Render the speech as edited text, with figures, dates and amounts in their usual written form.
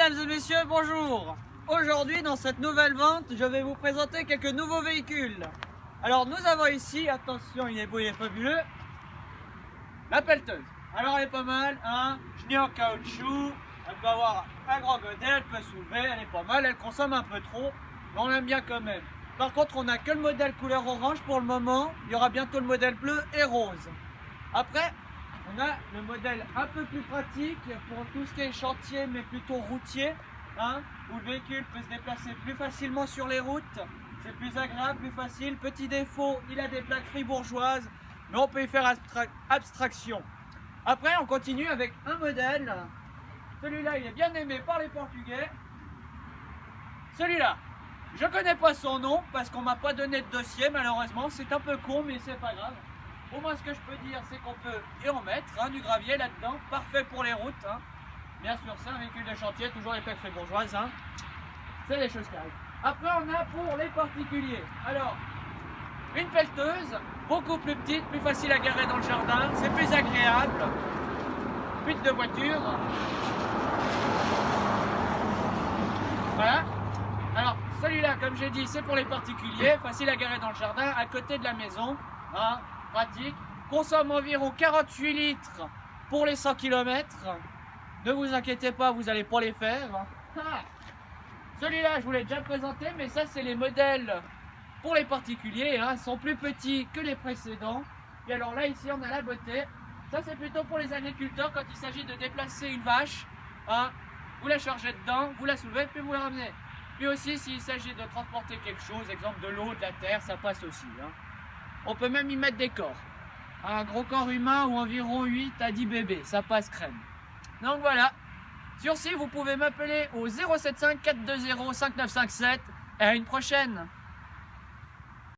Mesdames et messieurs, bonjour. Aujourd'hui, dans cette nouvelle vente, je vais vous présenter quelques nouveaux véhicules. Alors, nous avons ici, attention, il est beau, il est fabuleux, la pelleteuse. Alors, elle est pas mal, hein, chenille en caoutchouc, elle peut avoir un grand godet, elle peut soulever, elle est pas mal, elle consomme un peu trop, mais on l'aime bien quand même. Par contre, on n'a que le modèle couleur orange pour le moment, il y aura bientôt le modèle bleu et rose. Après, on a le modèle un peu plus pratique pour tout ce qui est chantier, mais plutôt routier, hein, où le véhicule peut se déplacer plus facilement sur les routes. C'est plus agréable, plus facile. Petit défaut, il a des plaques fribourgeoises, mais on peut y faire abstraction. Après, on continue avec un modèle. Celui-là, il est bien aimé par les Portugais. Celui-là, je connais pas son nom parce qu'on m'a pas donné de dossier, malheureusement. C'est un peu con, mais c'est pas grave. Au moins, ce que je peux dire, c'est qu'on peut y en mettre du gravier là-dedans, parfait pour les routes. Hein. Bien sûr, c'est un véhicule de chantier, toujours les plaques fribourgeoises. Hein. C'est les choses qui arrivent. Après, on a pour les particuliers. Alors, une pelleteuse, beaucoup plus petite, plus facile à garer dans le jardin, c'est plus agréable. Fuite de voiture. Voilà. Alors, celui-là, comme j'ai dit, c'est pour les particuliers, facile à garer dans le jardin, à côté de la maison. Hein. Pratique, consomme environ 48 litres pour les 100 km. Ne vous inquiétez pas, vous n'allez pas les faire. Celui-là, je vous l'ai déjà présenté, mais ça, c'est les modèles pour les particuliers. Ils sont plus petits que les précédents. Et alors là, ici, on a la beauté. Ça, c'est plutôt pour les agriculteurs quand il s'agit de déplacer une vache. Vous la chargez dedans, vous la soulevez, puis vous la ramenez. Puis aussi, s'il s'agit de transporter quelque chose, exemple de l'eau, de la terre, ça passe aussi. On peut même y mettre des corps. Un gros corps humain ou environ 8 à 10 bébés, ça passe crème. Donc voilà. Sur ce, vous pouvez m'appeler au 075 420 5957 et à une prochaine.